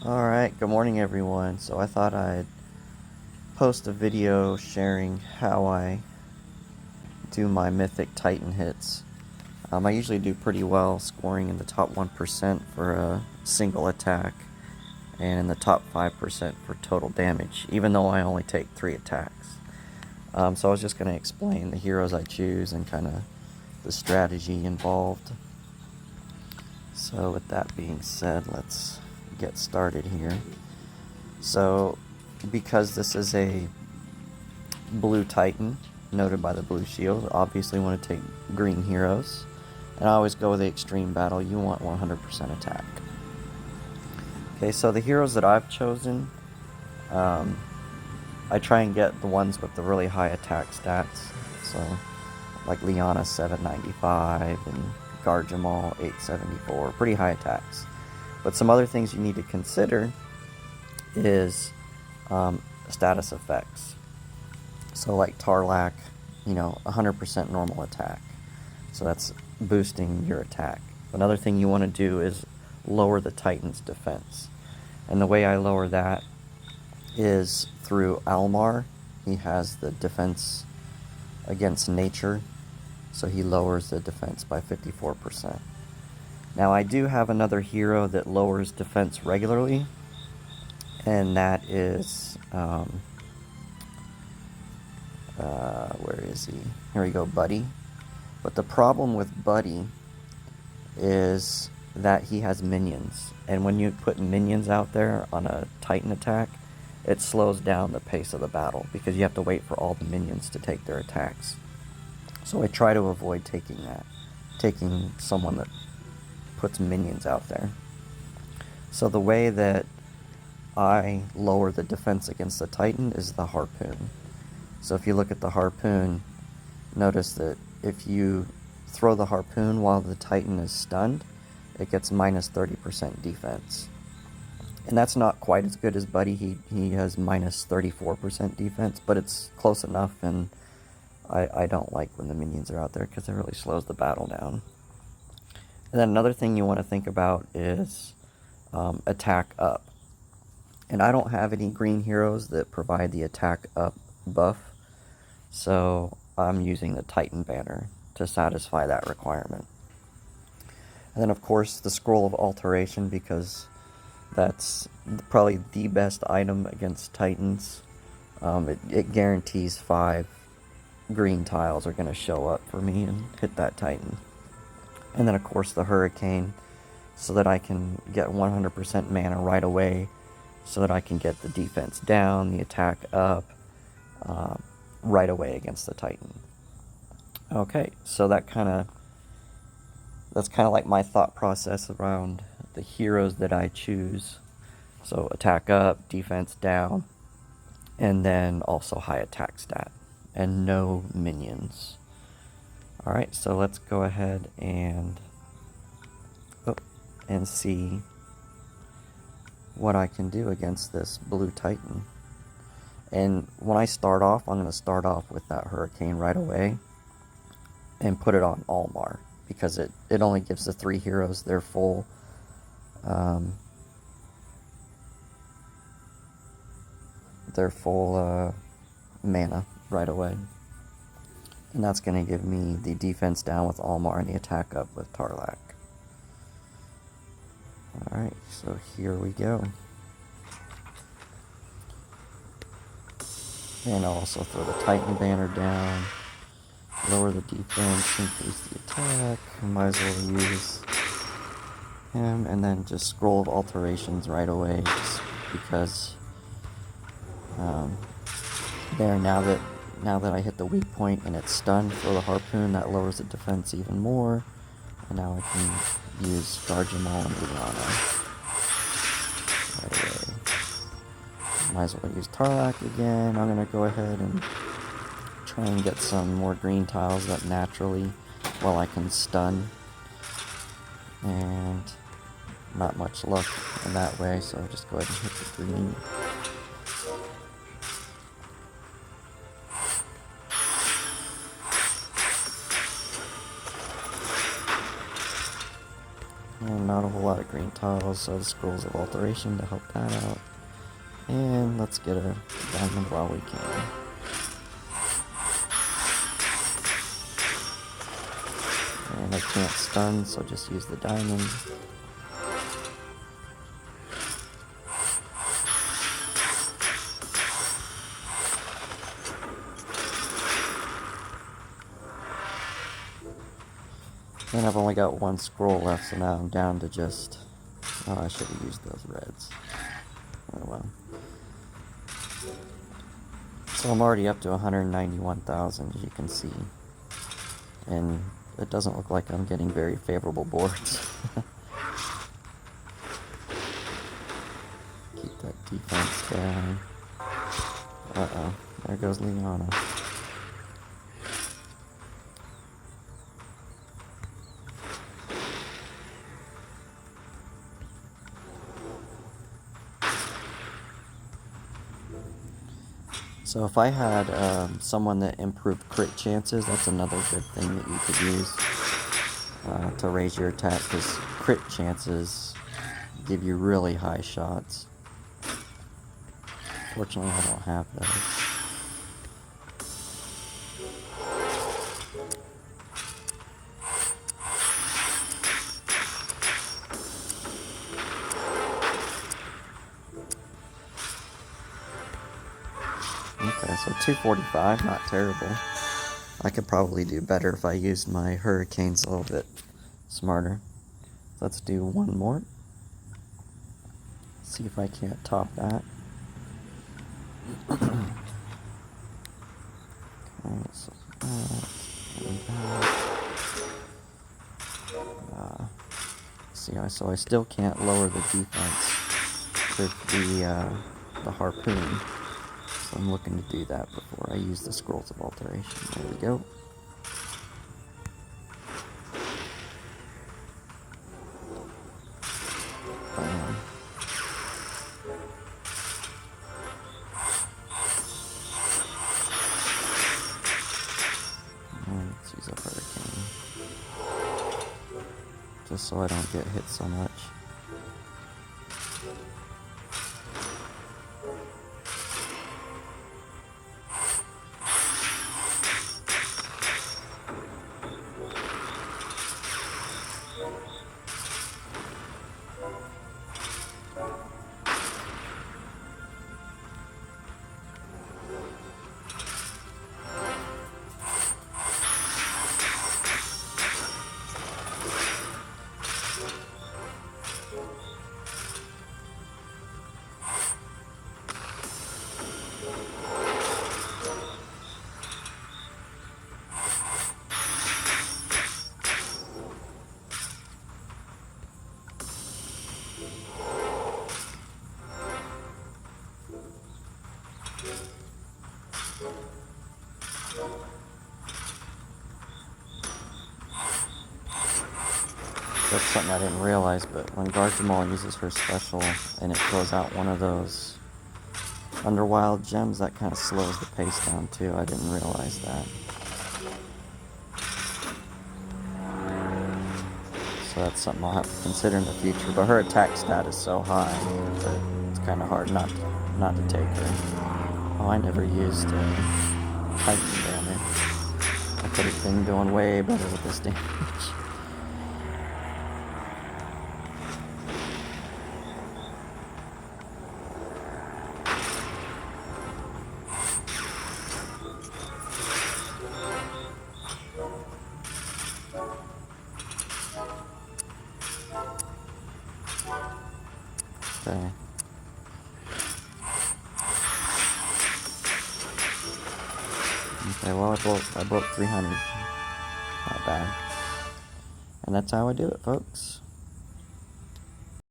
Alright, good morning everyone. So I thought I'd post a video sharing how I do my Mythic Titan hits. I usually do pretty well, scoring in the top 1% for a single attack and in the top 5% for total damage, even though I only take 3 attacks. So I was just going to explain the heroes I choose and kind of the strategy involved. So with that being said, let's get started here. So because this is a blue Titan, noted by the blue shield, obviously want to take green heroes. And I always go with the extreme battle. You want 100% attack. Okay, so the heroes that I've chosen, I try and get the ones with the really high attack stats. So, like Liana 795 and Garjamal 874, pretty high attacks. But some other things you need to consider is status effects. So like Tarlac, 100% normal attack. So that's boosting your attack. Another thing you want to do is lower the Titan's defense. And the way I lower that is through Almar. He has the defense against nature, so he lowers the defense by 54%. Now I do have another hero that lowers defense regularly, and that is, where is he? Here we go, Buddy. But the problem with Buddy is that he has minions, and when you put minions out there on a Titan attack, it slows down the pace of the battle because you have to wait for all the minions to take their attacks. So I try to avoid taking someone that puts minions out there. So the way that I lower the defense against the Titan is the Harpoon. So if you look at the Harpoon, notice that if you throw the Harpoon while the Titan is stunned, it gets minus 30% defense. And that's not quite as good as Buddy. He has minus 34% defense, but it's close enough, and I don't like when the minions are out there because it really slows the battle down. And then another thing you want to think about is attack up. And I don't have any green heroes that provide the attack up buff, so I'm using the Titan banner to satisfy that requirement. And then of course the Scroll of Alteration, because that's probably the best item against Titans. It guarantees 5 green tiles are going to show up for me and hit that Titan. And then of course the Hurricane, so that I can get 100% mana right away, so that I can get the defense down, the attack up, right away against the Titan. Okay, so that's kind of like my thought process around the heroes that I choose. So attack up, defense down, and then also high attack stat, and no minions. Alright, so let's go ahead and see what I can do against this blue Titan. And when I start off, I'm going to start off with that Hurricane right away and put it on Almar, because it only gives the 3 heroes their full mana right away. And that's going to give me the defense down with Almar and the attack up with Tarlac. Alright, so here we go. And I'll also throw the Titan banner down, lower the defense, increase the attack. I might as well use him, and then just Scroll of Alterations right away, just because now that I hit the weak point and it's stunned, throw the Harpoon, that lowers the defense even more. And now I can use Garjamal and Liana right away. Might as well use Tarlac again. I'm going to go ahead and try and get some more green tiles up naturally while I can stun. And not much luck in that way, so I'll just go ahead and hit the green. And not a whole lot of green tiles, so the Scrolls of Alteration to help that out. And let's get a diamond while we can. And I can't stun, so just use the diamond. And I've only got one scroll left, so now I'm down to just... Oh, I should have used those reds. Oh well. So I'm already up to 191,000, as you can see. And it doesn't look like I'm getting very favorable boards. Keep that defense down. Uh-oh, there goes Liana. So if I had someone that improved crit chances, that's another good thing that you could use to raise your attack, because crit chances give you really high shots. Fortunately, I don't have those. Okay, so 245, not terrible. I could probably do better if I used my hurricanes a little bit smarter. Let's do one more. See if I can't top that. Okay, so see, so I still can't lower the defense with the harpoon. So I'm looking to do that before I use the Scrolls of Alteration. There we go. Let's use a hurricane. Just so I don't get hit so much. That's something I didn't realize, but when Garjamol uses her special and it throws out one of those Underwild gems, that kind of slows the pace down too. I didn't realize that. So that's something I'll have to consider in the future. But her attack stat is so high that it's kind of hard not to take her. Oh, I never used Titan damage. I could have been doing way better with this damage. Okay. Okay, well I broke 300. Not bad. And that's how I do it, folks.